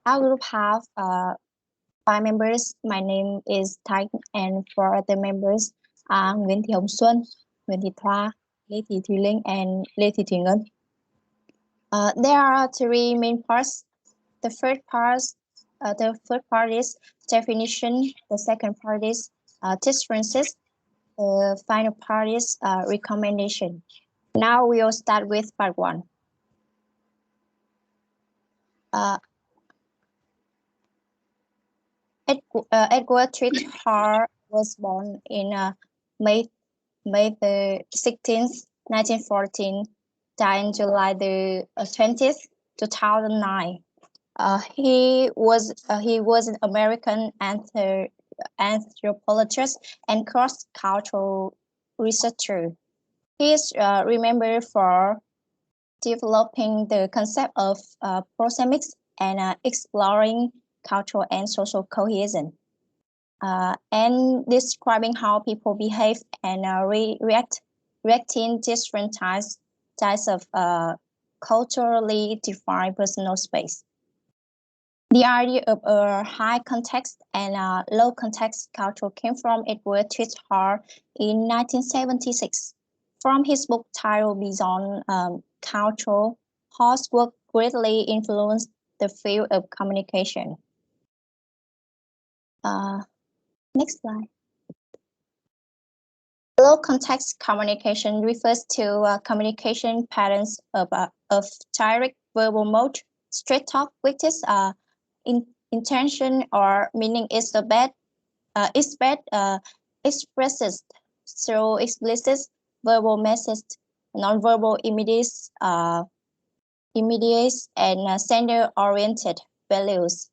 Our group have 5 members. My name is Thanh, and 4 other members are Nguyễn Thị Hồng Xuân, Nguyễn Thị Thoa, Lê Thị Thùy Linh, and Lê Thị Thùy Ngân. There are 3 main parts. The first part is definition. The second part is differences. The final part is recommendation. Now we will start with part 1. Edward Treat was born in May the 16th, 1914, died on July the 20th, 2009. He was an American anthropologist and cross-cultural researcher. He is remembered for developing the concept of proxemics and exploring cultural and social cohesion, and describing how people behave and react in different types of culturally defined personal space. The idea of a high context and low context culture came from Edward Treat in 1976. From his book titled Beyond Culture, Hall's work greatly influenced the field of communication. Next slide. Low context communication refers to communication patterns of direct verbal mode, straight talk, which is intention or meaning is expressed through explicit verbal message, nonverbal immediate and sender-oriented values.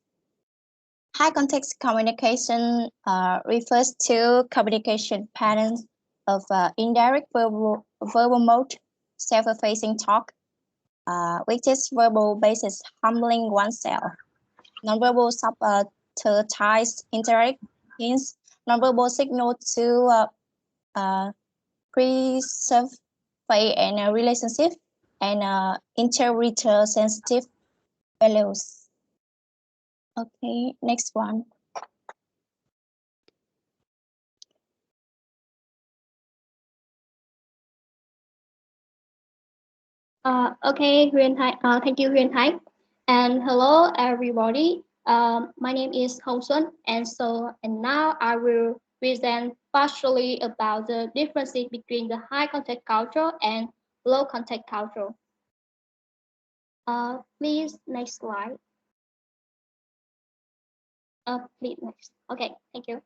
High context communication refers to communication patterns of indirect verbal mode, self-effacing talk, which is verbal basis humbling oneself. Nonverbal subtitles indirect hints, nonverbal signal to preserve and relationship, and interpreter sensitive values. Okay, next one. Okay, thank you, Huyền Thái. And hello, everybody. My name is Hồng Xuân, and now I will present partially about the differences between the high contact culture and low contact culture. Please, next slide. Please next. Okay, thank you.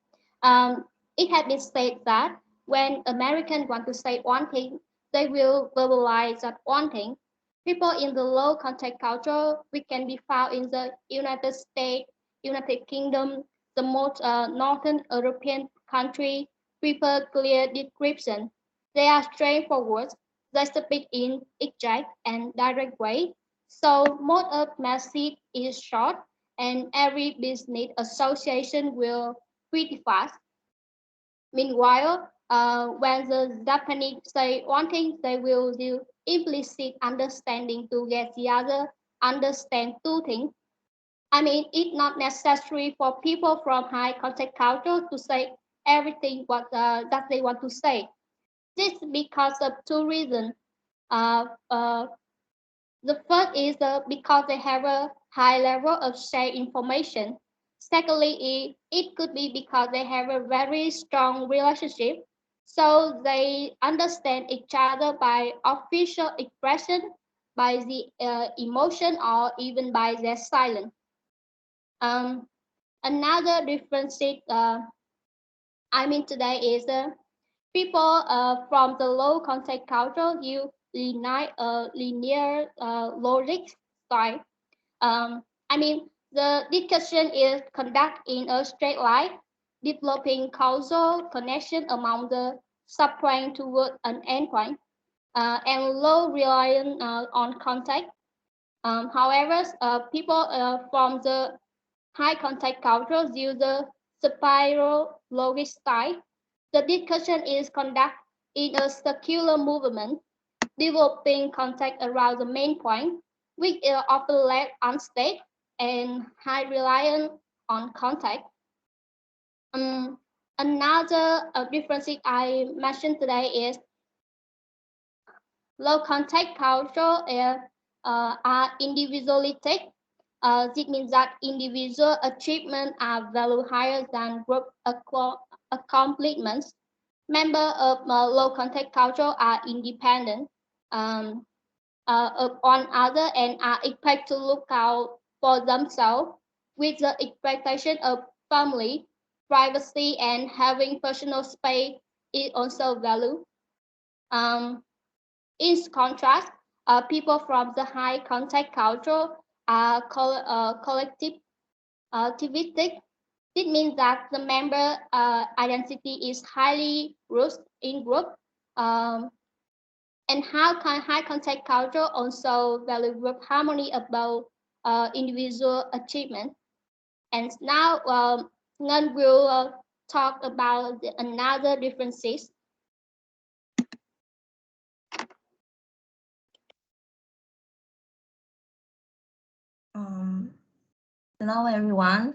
It has been said that when Americans want to say one thing, they will verbalize that one thing. People in the low contact culture, we can be found in the United States, United Kingdom, the most northern European country, prefer clear description. They are straightforward. They speak in exact and direct way. So most of message is short, and every business association will pretty fast. Meanwhile, when the Japanese say one thing, they will do implicit understanding to get the other understand two things. I mean, it's not necessary for people from high contact culture to say everything what that they want to say. This is because of 2 reasons. Uh, uh, the first is because they have a high level of shared information. Secondly, it could be because they have a very strong relationship, so they understand each other by official expression, by the emotion, or even by their silence. Um, Another difference today is people from the low contact culture use linear logic style. The discussion is conducted in a straight line, developing causal connection among the subpoint toward an endpoint, and low reliance on contact. However, people from the high contact cultures use the spiral logic style. The discussion is conducted in a circular movement, developing contact around the main point, which is often left unstated. and high reliance on contact. Another difference I mentioned today is low contact culture are individualistic. This means that individual achievements are valued higher than group accomplishments. Members of low contact culture are independent um, on other and are expected to look out for themselves with the expectation of family, privacy, and having personal space is also valued. Um, in contrast, people from the high contact culture are collective activistic. This means that the member identity is highly rooted in group. Um, and how high contact culture also value group harmony above individual achievement. And now Ngân will talk about another differences. Hello everyone,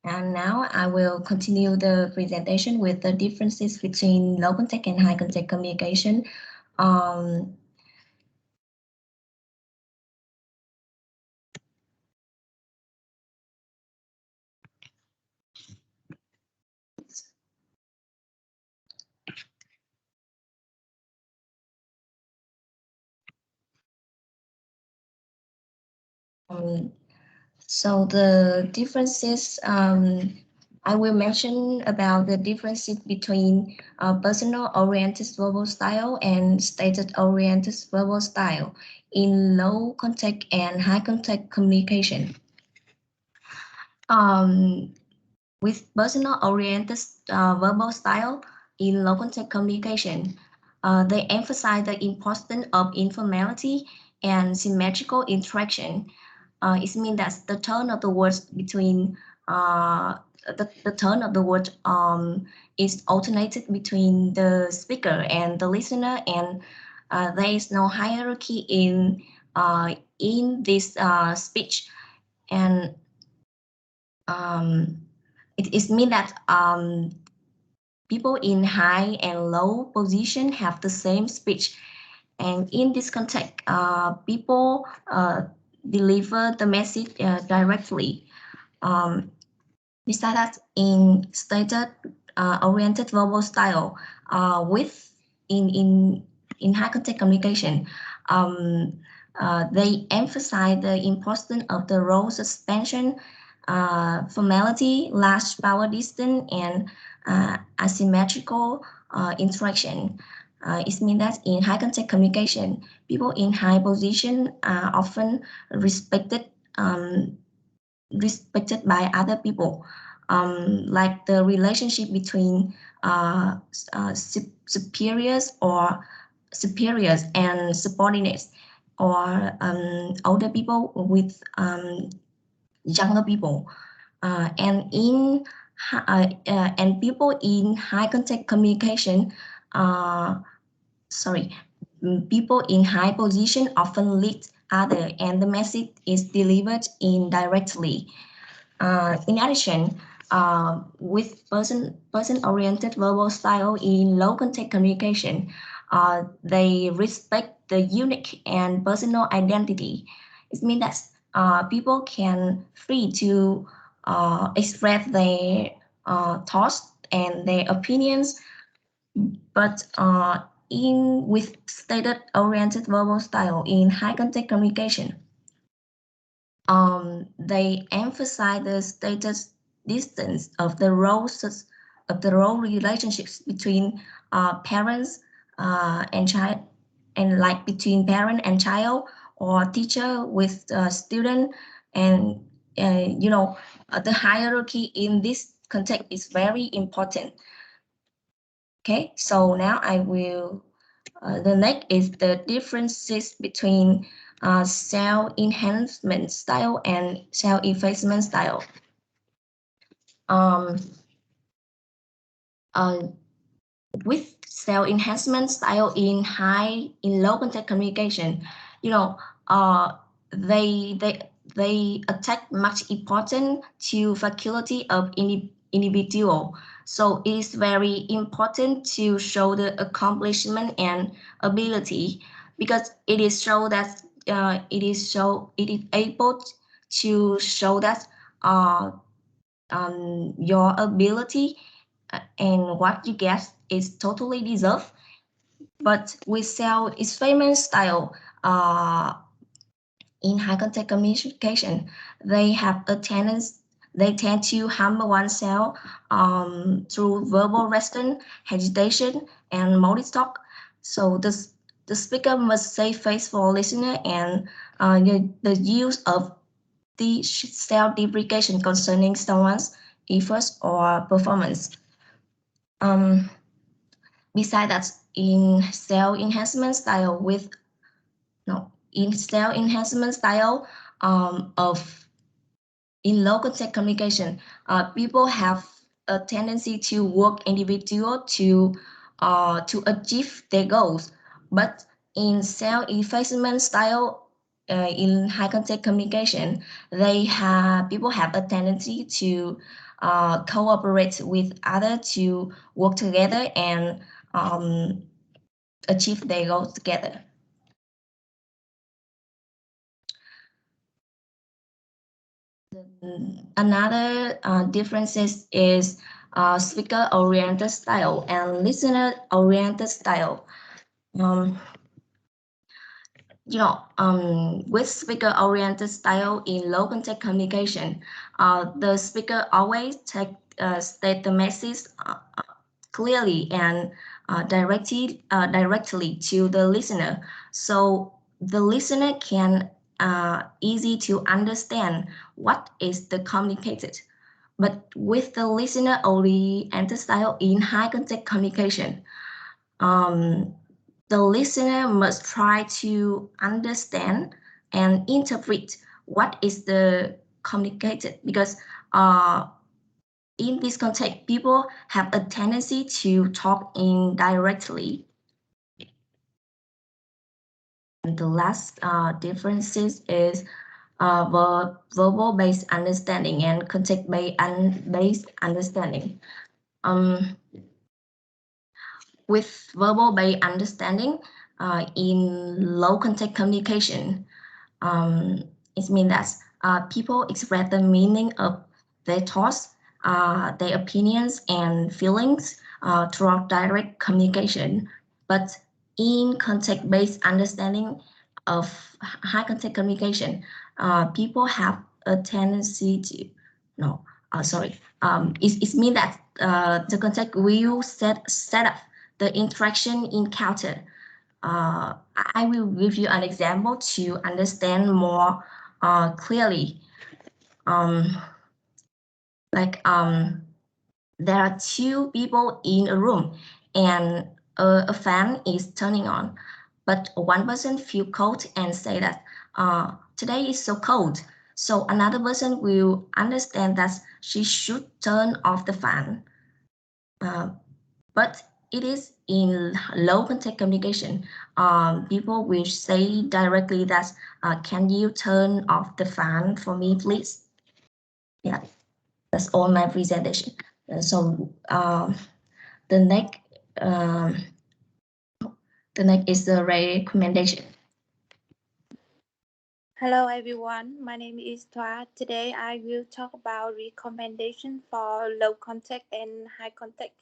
and now I will continue the presentation with the differences between low contact and high contact communication. Um, so the differences, I will mention about the differences between personal-oriented verbal style and stated-oriented verbal style in low contact and high contact communication. With personal-oriented verbal style in low contact communication, they emphasize the importance of informality and symmetrical interaction. It means that the tone of the words between the tone of the word is alternated between the speaker and the listener, and there is no hierarchy in this speech, and it means that people in high and low position have the same speech, and in this context, people deliver the message directly. Besides that, in stated oriented verbal style, with in high contact communication, they emphasize the importance of the role suspension, formality, large power distance, and asymmetrical interaction. It means that in high contact communication, people in high position are often respected respected by other people, like the relationship between superiors and subordinates, or older people with younger people, and people in high contact communication. Sorry, people in high position often lead other, and the message is delivered indirectly. In addition, with person-oriented verbal style in low contact communication, they respect the unique and personal identity. It means that people can free to express their thoughts and their opinions, but in with stated oriented verbal style in high contact communication, they emphasize the status distance of the role relationships between parents and child, and like between parent and child, or teacher with student, and the hierarchy in this context is very important. Okay, so now I will the next is the differences between self-enhancement style and self-effacement style. Um, uh, with self-enhancement style in low contact communication, you know, they they attach much importance to faculty of individual. So it is very important to show the accomplishment and ability, because it is show that it is able to show that your ability and what you get is totally deserved. But with self-experiment style, in high contact communication, they have a tendency, they tend to humble oneself through verbal restraint, hesitation, and multi-talk. So the speaker must save face for listener, and the use of the self-deprecation concerning someone's efforts or performance. Besides that, in self-enhancement style with no in self-enhancement style of in low contact communication, people have a tendency to work individual to achieve their goals. But in self-effacement style, in high contact communication, people have a tendency to cooperate with others to work together and achieve their goals together. Another differences is speaker-oriented style and listener-oriented style. Um, with speaker-oriented style in low contact communication, the speaker always state the message clearly and directly to the listener, so the listener can easy to understand what is the communicated. But with the listener-oriented style in high contact communication, the listener must try to understand and interpret what is the communicated, because in this context, people have a tendency to talk indirectly. And the last differences is verbal-based understanding and context-based understanding. With verbal-based understanding, in low contact communication, it means that people express the meaning of their thoughts, their opinions, and feelings through direct communication. But in context-based understanding of high contact communication, people have a tendency to, no, sorry, it means that the contact will set up the interaction encounter. I will give you an example to understand more clearly. Like there are two people in a room, and a fan is turning on, but one person feel cold and say that today is so cold. So another person will understand that she should turn off the fan. But it is in low contact communication. People will say directly that, can you turn off the fan for me, please? Yeah, that's all my presentation. So the next, um, the next is the recommendation. Hello everyone, my name is Thoa. Today I will talk about recommendation for low contact and high contact.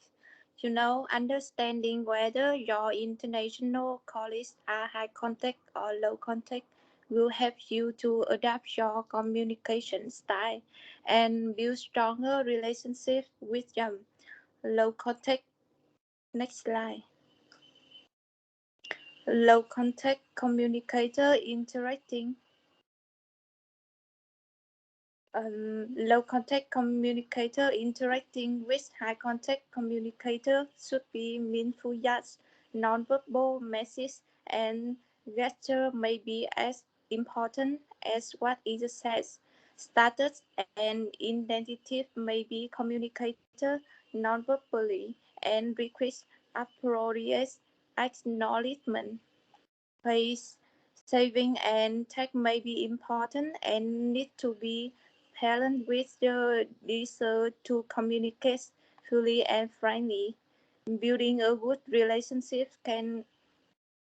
Understanding whether your international colleagues are high contact or low contact will help you to adapt your communication style and build stronger relationships with them. Low contact, next slide. Low contact communicator interacting. Low contact communicator interacting with high contact communicator should be meaningful, yet nonverbal messages and gesture may be as important as what is said. Status and identity may be communicated nonverbally and request appropriate acknowledgement. Please Saving and tech may be important and need to be balanced with the desire to communicate fully and frankly. Building a good relationship can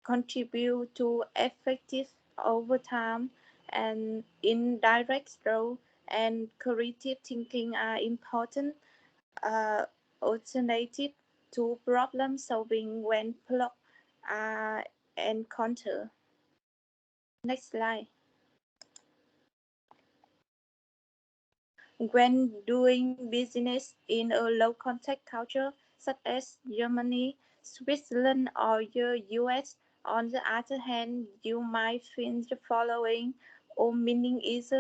contribute to effective over time, and indirect growth and creative thinking are important alternative to problem solving when plot are encountered. Next slide. When doing business in a low contact culture such as Germany, Switzerland, or the US, on the other hand, you might find the following or meaning is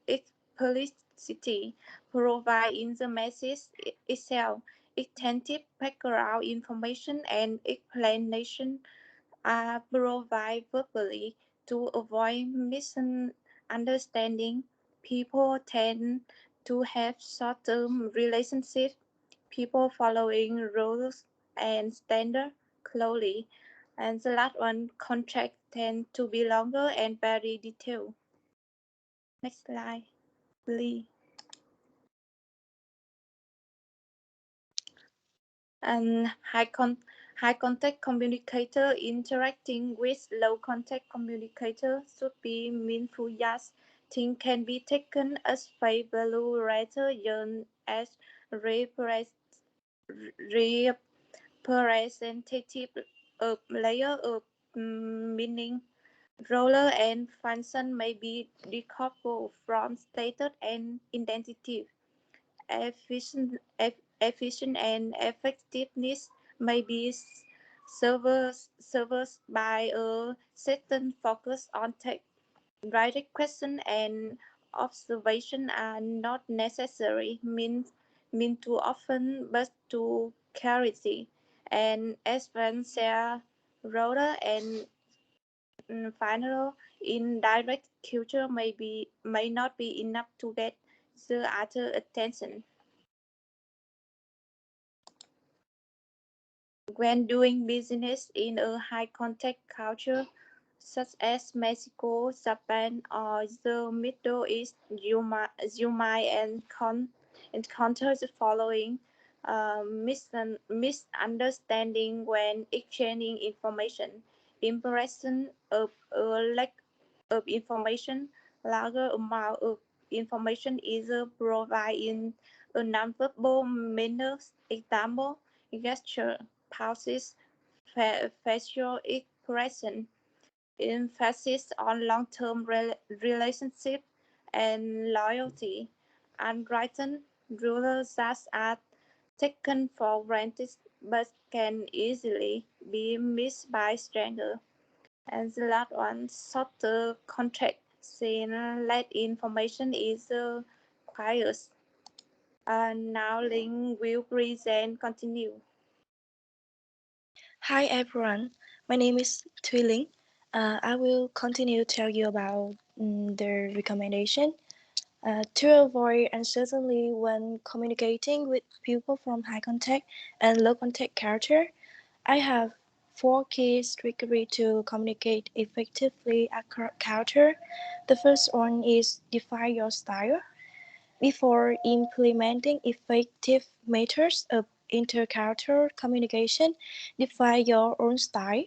explicitity provided in the message itself, extensive background information and explanation are provided verbally to avoid misunderstanding. People tend to have short-term relationships, people following rules and standards closely. And the last one, contracts tend to be longer and very detailed. Next slide, please. And high contact communicator interacting with low contact communicator should be meaningful. Yes, things can be taken as face value rather than as representative layer of meaning. Role and function may be decoupled from status and identity. Efficient and effectiveness may be served by a certain focus on direct question and observation are not necessary mean too often but to clarity and advance their role and final indirect culture may not be enough to get the other attention. When doing business in a high contact culture such as Mexico, Japan, or the Middle East, you might encounter the following misunderstanding when exchanging information. Impression of a lack of information, larger amount of information is provided in a non-verbal manner. Example, gesture, pauses, facial expression, emphasis on long-term relationship and loyalty. Unwritten rules that are taken for granted but can easily be missed by strangers. And the last one, shorter contract, saying less information is required. Now Link will present continue. Hi everyone, my name is Thuy. I will continue to tell you about the recommendation. To avoid uncertainty when communicating with people from high contact and low contact culture, I have four key strategies to communicate effectively across culture. The first one is define your style. Before implementing effective methods of intercultural communication, define your own style.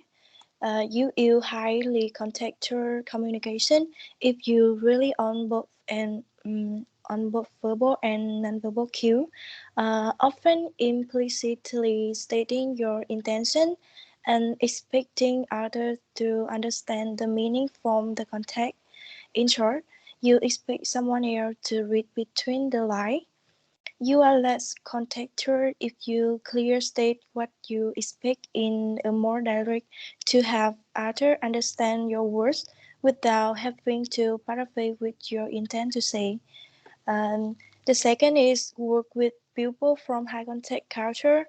You use highly contextual communication if you really on both verbal and nonverbal cue, often implicitly stating your intention and expecting others to understand the meaning from the context. In short, you expect someone else to read between the lines. You are less contextual if you clear state what you expect in a more direct to have others understand your words without having to paraphrase what you intend to say. The second is work with people from high contact culture.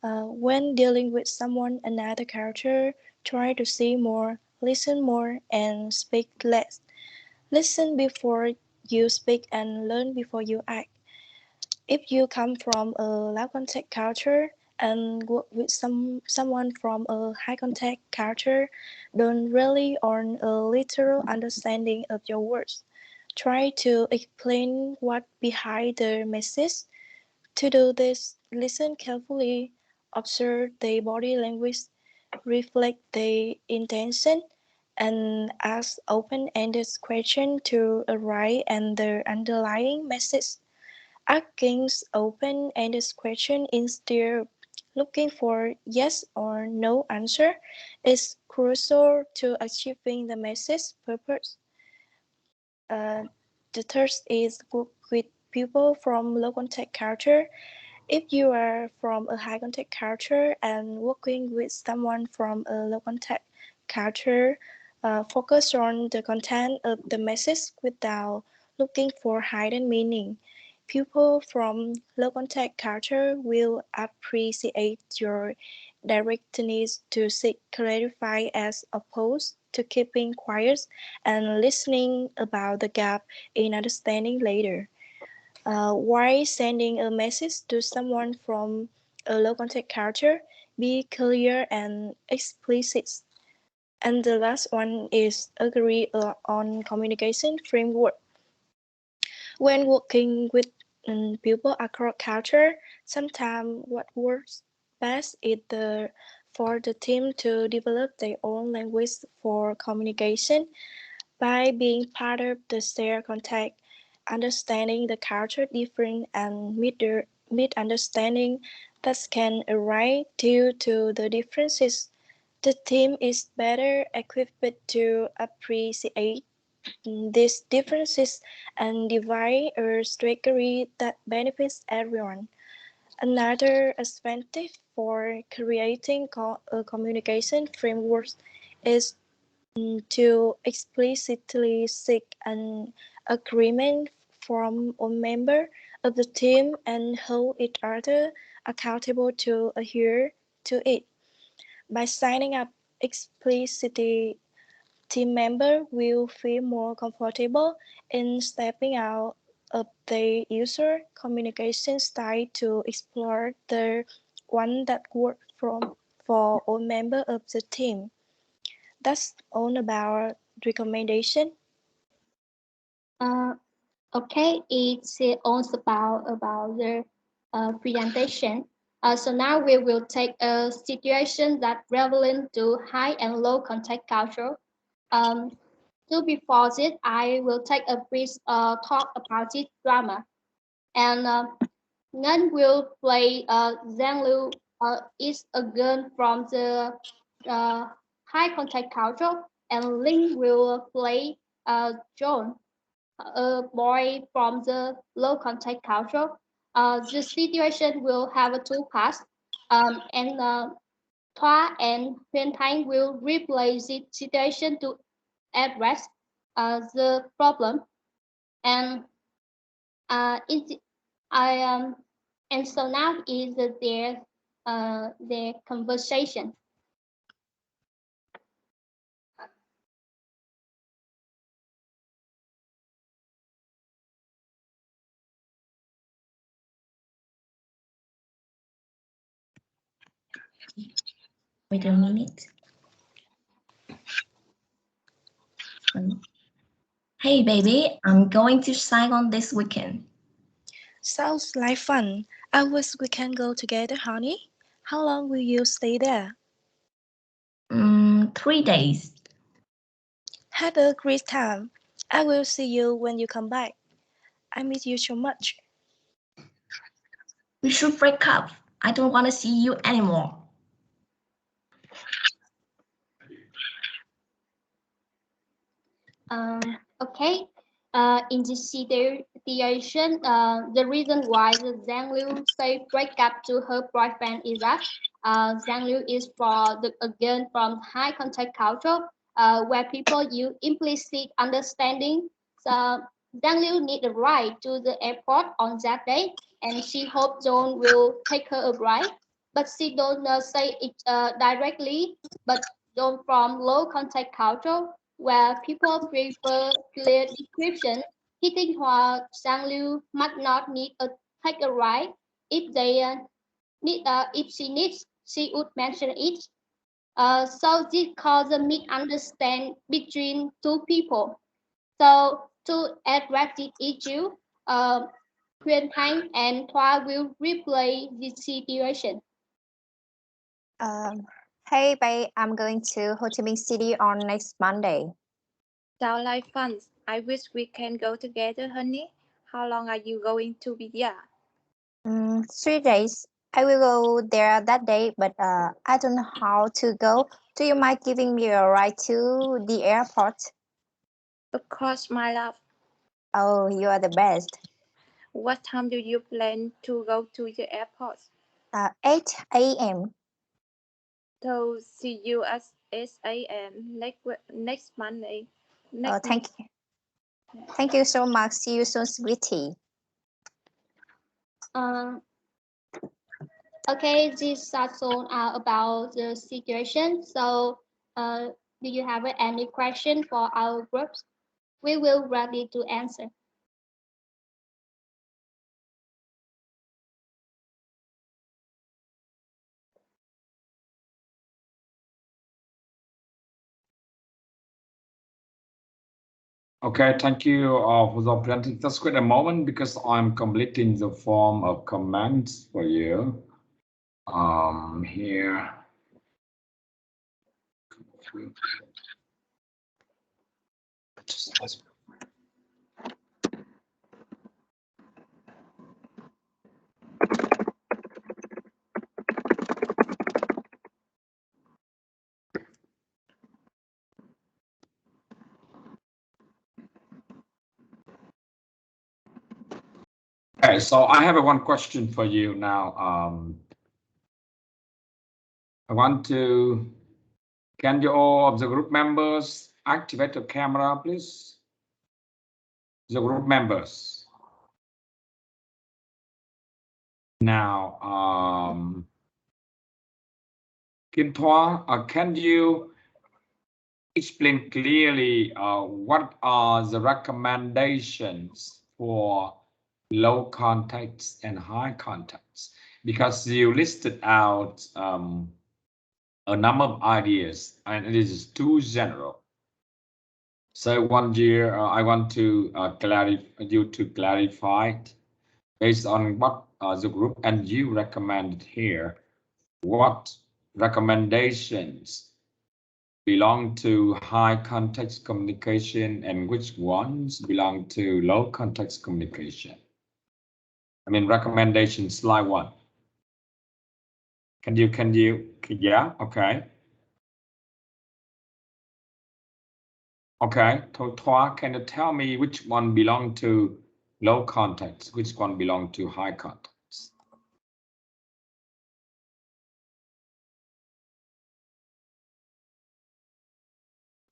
When dealing with someone another culture, try to see more, listen more, and speak less. Listen before you speak and learn before you act. If you come from a low contact culture, and work with someone from a high contact culture, don't really earn a literal understanding of your words. Try to explain what behind the message. To do this, listen carefully, observe the body language, reflect the intention, and ask open-ended questions to arrive at the underlying message. Asking open-ended questions instead of looking for yes or no answer is crucial to achieving the message purpose. Uh, the third is work with people from low contact culture. If you are from a high contact culture and working with someone from a low contact culture, focus on the content of the message without looking for hidden meaning. People from low contact culture will appreciate your directness to seek clarify as opposed to keeping quiet and listening about the gap in understanding later. Why sending a message to someone from a low contact culture? Be clear and explicit. And the last one is agree on communication framework. When working with people across culture, sometimes what works best is for the team to develop their own language for communication by being part of the shared contact, understanding the culture difference and misunderstanding that can arise due to the differences. The team is better equipped to appreciate these differences and devise a strategy that benefits everyone. Another advantage for creating a communication framework is to explicitly seek an agreement from a member of the team and hold each other accountable to adhere to it. By signing up explicitly, team members will feel more comfortable in stepping out of their usual communication style to explore the one that works for all members of the team. That's all about recommendation. Uh, okay, it's also about the presentation. So now we will take a situation that relevant to high and low contact culture. Um, to before this, I will take a brief talk about this drama. And Ngan will play Zhang Liu is a girl from the uh, high contact culture, and Ling will play John, a boy from the low contact culture. The situation will have a two parts, and Thoa and Huyền Thanh will replay the situation to address the problem. And in the, I and so now is their conversation. Wait a minute. Hey baby, I'm going to Saigon this weekend. Sounds like fun. I wish we can go together, honey. How long will you stay there? 3 days. Have a great time. I will see you when you come back. I miss you so much. We should break up. I don't want to see you anymore. Okay. In this situation, the reason why the Zhang Liu say break up to her boyfriend is that Zhang Liu is for the again from high contact culture, where people use implicit understanding. So Zhang Liu need a ride to the airport on that day, and she hopes John will take her a ride, but she don't say it directly. But John from low contact culture where people prefer clear description, hitting while Sang Liu might not need a take a ride if they if she needs, she would mention it. So this causes a misunderstanding between two people. So to address this issue, uh, Huyền Thanh and Thoa will replay the situation. Hey, babe, I'm going to Ho Chi Minh City on next Monday. Sound like fun. I wish we can go together, honey. How long are you going to be there? 3 days. I will go there that day, but I don't know how to go. Do you mind giving me a ride to the airport? Of course, my love. Oh, you are the best. What time do you plan to go to the airport? 8 a.m. So see you at 8 a.m. next Monday. Next Thank you. Thank you so much. See you soon, sweetie. Okay, this is all about the situation. So, do you have any question for our groups? We will ready to answer. Okay, thank you for the presenting. Just wait a moment because I'm completing the form of comments for you. Here. Okay, so I have one question for you now. I want to, can you all of the group members activate the camera, please? The group members. Now, Kim Thoa, can you explain clearly what are the recommendations for low context and high context? Because you listed out a number of ideas and it is too general. So I want to clarify it based on what the group and you recommended here. What recommendations belong to high context communication and which ones belong to low context communication? I mean, recommendations, slide 1. Yeah, okay. Okay, Thoa, can you tell me which one belong to low context, which one belong to high context?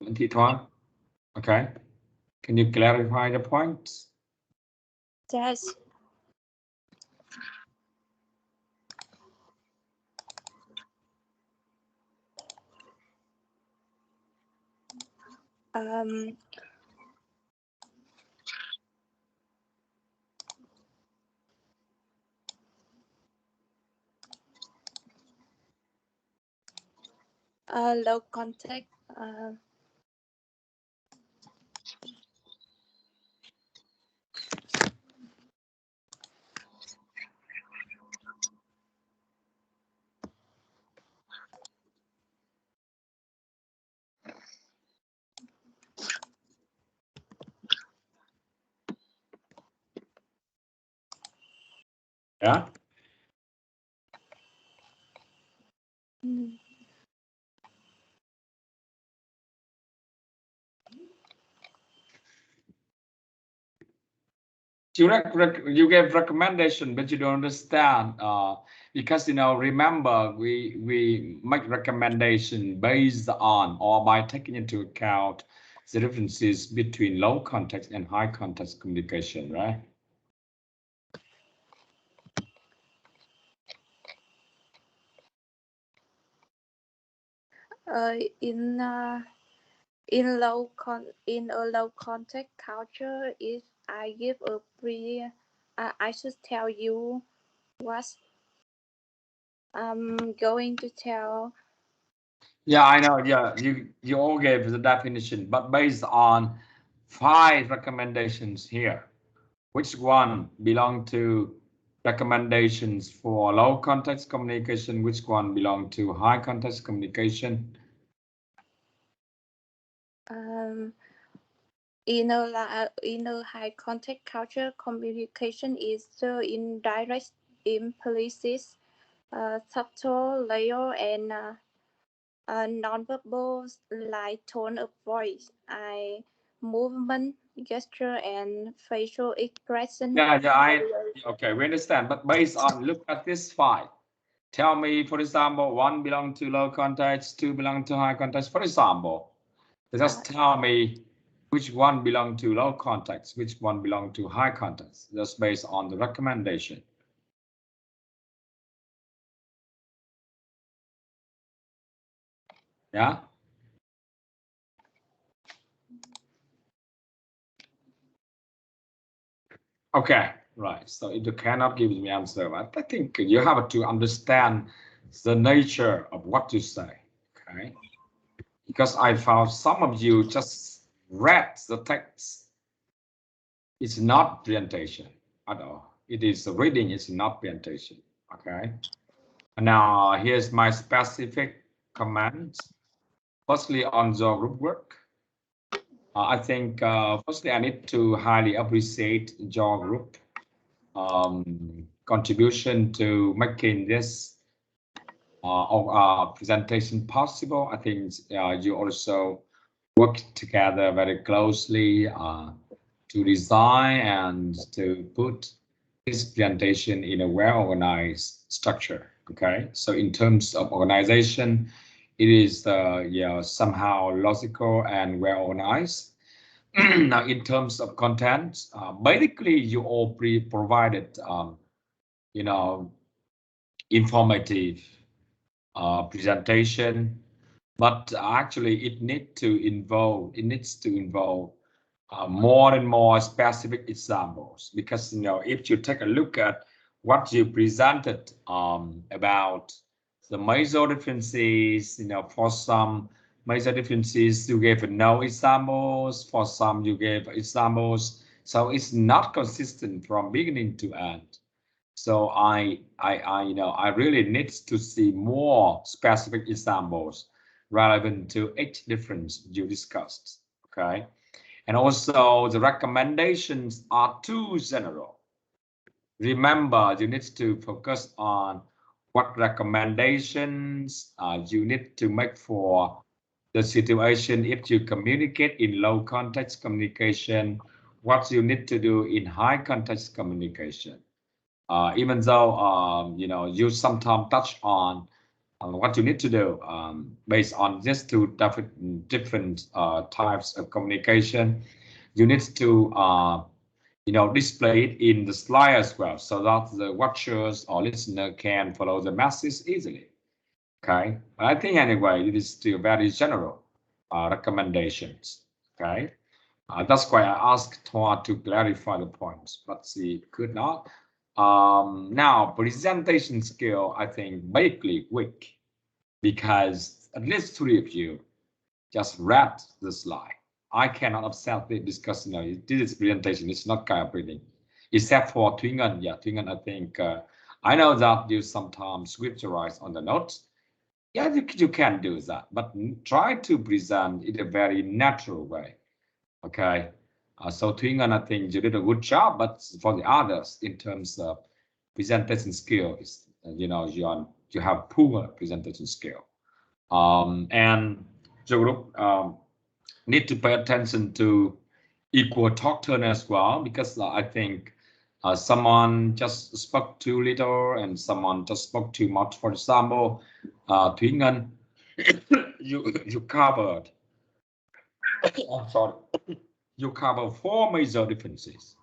Thoa, okay. Can you clarify the points? Yes. Low contact. Yeah. You gave recommendation, but you don't understand because remember we make recommendation based on or by taking into account the differences between low context and high context communication, right? In a low context culture, if I give a pre, I should tell you what I'm going to tell. Yeah, I know. Yeah, you all gave the definition, but based on 5 recommendations here, which one belong to recommendations for low context communication? Which one belong to high context communication? In a high context culture, communication is the indirect, implicit, subtle layer and non-verbal like tone of voice, eye movement, gesture, and facial expression. Yeah, okay, we understand. But based on, look at this 5. Tell me, for example, 1 belong to low context, 2 belong to high context. For example, just tell me which one belong to low context, which one belong to high context, just based on the recommendation. Yeah. Okay, right. So you cannot give me answer, but I think you have to understand the nature of what you say. Okay. Because I found some of you just read the text. It's not presentation at all. It is reading, it's not presentation. Okay. And now here's my specific comments. Firstly, on the group work. I think firstly I need to highly appreciate your group contribution to making this presentation possible. I think you also work together very closely to design and to put this presentation in a well-organized structure. Okay, so in terms of organization, it is yeah, somehow logical and well-organized. Now, in terms of content, basically you all provided, you know, informative presentation, but actually it needs to involve more and more specific examples, because if you take a look at what you presented about the major differences, for some major differences you gave no examples, for some you gave examples, so it's not consistent from beginning to end. So I really need to see more specific examples relevant to each difference you discussed. Okay. And also the recommendations are too general. Remember, you need to focus on what recommendations you need to make for the situation. If you communicate in low context communication, what you need to do in high context communication. Even though you sometimes touch on what you need to do based on just 2 different types of communication, you need to display it in the slide as well, so that the watchers or listener can follow the message easily. Okay, but I think anyway it is still very general recommendations. Okay. That's why I asked Toa to clarify the points, but she could not. Now, presentation skill, I think, basically weak, because at least 3 of you just read the slide. I cannot accept it because this is presentation, it's not kind of reading, except for Twingen. Yeah, Twingen, I think I know that you sometimes scripturize on the notes. Yeah, you can do that, but try to present in a very natural way. Okay, so Twingen, I think you did a good job, but for the others, in terms of presentation skills, you have poor presentation skill. And the group need to pay attention to equal talk turn as well, because I think someone just spoke too little and someone just spoke too much. For example, Twingen, you covered. I'm sorry. You cover 4 major differences,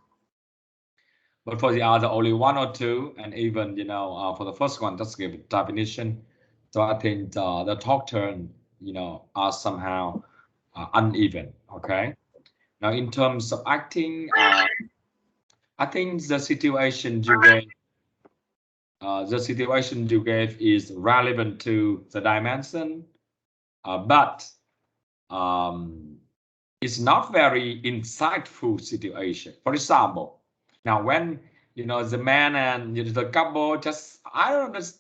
but for the other only 1 or 2, and even for the first one just give a definition. So I think the talk turn are somehow uneven. Okay, now in terms of acting, I think the situation you gave the situation you gave is relevant to the dimension, but it's not very insightful situation. For example, now when the man and the couple just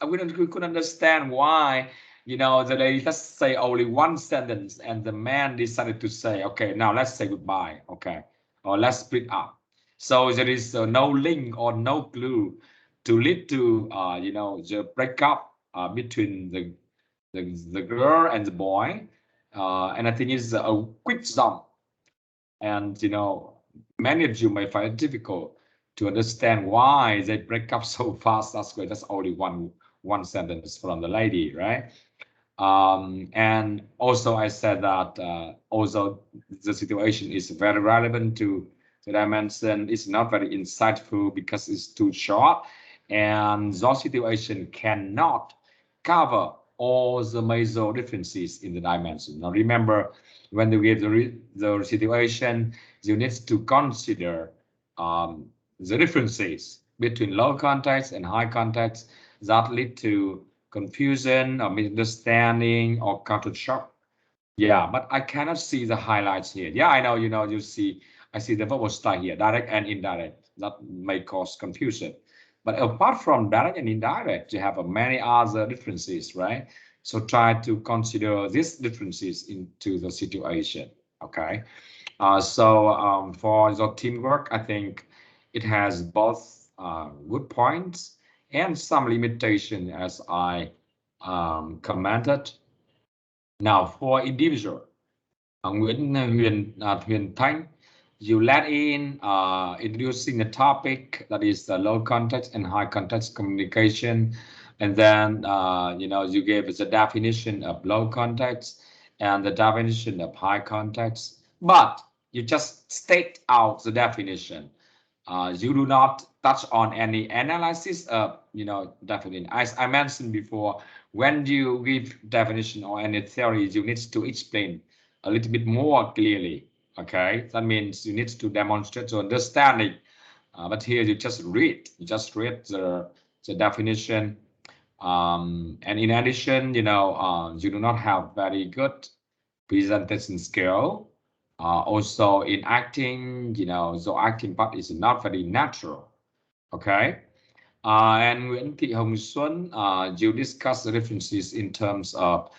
we couldn't understand why that they just say only one sentence and the man decided to say, okay, now let's say goodbye, okay, or let's split up. So there is no link or no clue to lead to the breakup between the girl and the boy, and I think it's a quick jump, and many of you may find it difficult to understand why they break up so fast. That's great. That's only one sentence from the lady, right? And also I said that also the situation is very relevant to the dimension. It's not very insightful because it's too short, and the situation cannot cover all the major differences in the dimension. Now remember, when you give the situation, you need to consider the differences between low context and high context that lead to confusion or misunderstanding or culture shock. Yeah, but I cannot see the highlights here. Yeah, I know, you see, I see the verbal style here, direct and indirect. That may cause confusion. But apart from direct and indirect, you have many other differences, right? So try to consider these differences into the situation, okay? So for the teamwork, I think it has both good points and some limitation, as I commented. Now for individual, Nguyễn Huyền Thanh, you let in introducing a topic that is the low context and high context communication, and then you gave us a definition of low context and the definition of high context, but you just state out the definition. You do not touch on any analysis of definition. As I mentioned before, when you give definition or any theory, you need to explain a little bit more clearly. Okay, that means you need to demonstrate your understanding. But here you just read the definition. And in addition, you do not have very good presentation skill. Also in acting, the acting part is not very natural. Okay. And Nguyễn Thị Hồng Xuân, you discuss the differences in terms of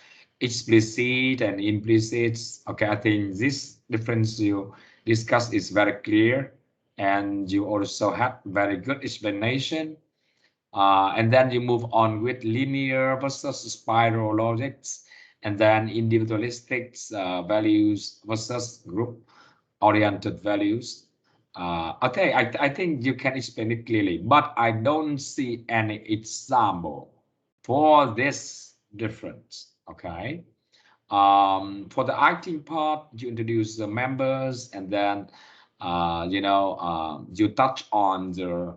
explicit and implicit. Okay, I think this difference you discuss is very clear, and you also have very good explanation. And then you move on with linear versus spiral logics, and then individualistic values versus group oriented values. Okay, I think you can explain it clearly, but I don't see any example for this difference. Okay. For the acting part, you introduce the members, and then you touch on the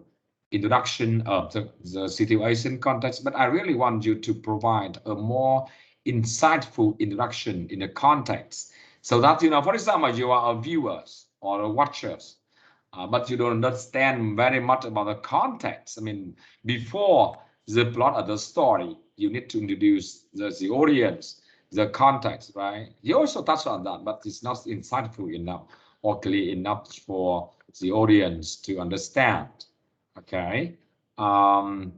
introduction of the situation context, but I really want you to provide a more insightful introduction in the context, so that for example, you are a viewers or a watchers, but you don't understand very much about the context. I mean, before the plot of the story, you need to introduce the audience, the context, right? You also touch on that, but it's not insightful enough or clear enough for the audience to understand. Okay. And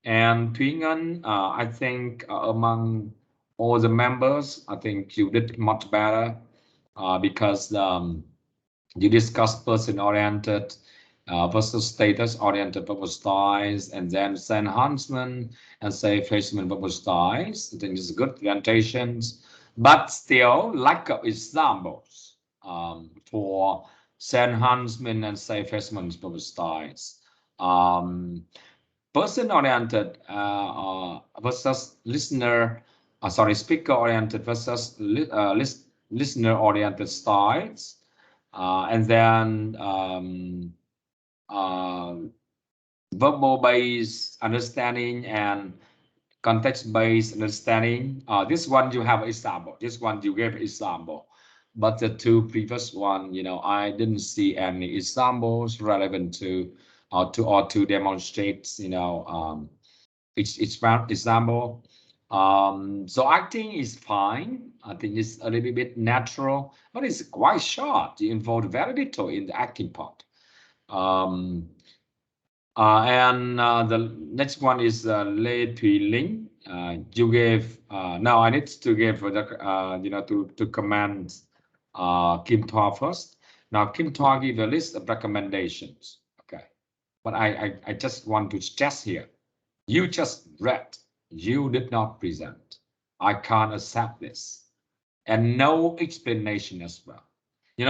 Thúy Ngân, I think among all the members, I think you did much better because you discussed person-oriented versus status-oriented verbal styles, and then enhancement and say placement verbal styles. I think it's good presentations, but still lack of examples for enhancement and say placement verbal styles. Person-oriented versus listener, speaker-oriented versus listener-oriented styles. And then verbal-based understanding and context-based understanding. This one you have example. This one you gave example, but the two previous one, I didn't see any examples relevant to or to demonstrate, example. So acting is fine. I think it's a little bit natural, but it's quite short. You involve very little in the acting part. And the next one is Lê Thùy Linh. You gave now I need to give the to comment Kim Thoa first. Now Kim Thoa give a list of recommendations. Okay, but I just want to stress here. You just read. You did not present. I can't accept this, and no explanation as well. You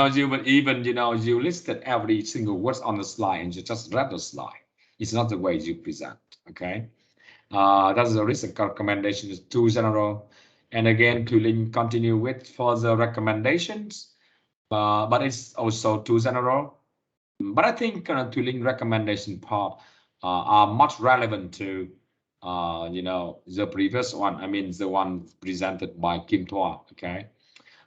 listed every single word on the slide and you just read the slide. It's not the way you present. Okay, that's the reason recommendation is too general. And again, to continue with further recommendations, but it's also too general. But I think to link recommendation part are much relevant to the previous one. I mean the one presented by Kim Thoa. Okay.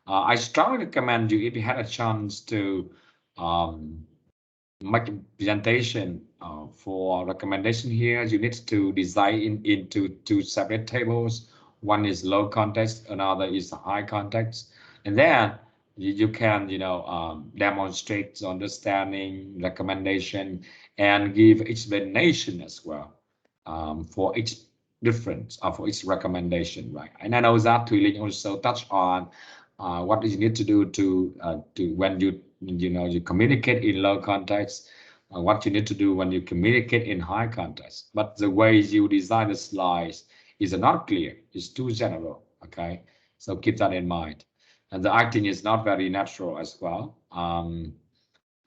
I strongly recommend you, if you had a chance to make a presentation for recommendation here, you need to design into two separate tables. One is low context, another is high context, and then you can demonstrate the understanding, recommendation, and give explanation as well for each difference for each recommendation, right? And I know that Thùy Linh also touch on what you need to do to when you communicate in low context, what you need to do when you communicate in high context. But the way you design the slides is not clear. It's too general. Okay, so keep that in mind. And the acting is not very natural as well.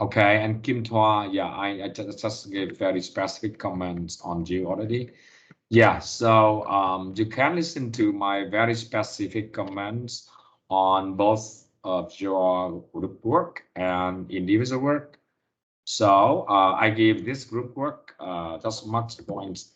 Okay, and Kim Thoa, yeah, I just gave very specific comments on you already. Yeah, so you can listen to my very specific comments on both of your group work and individual work. So I gave this group work just much points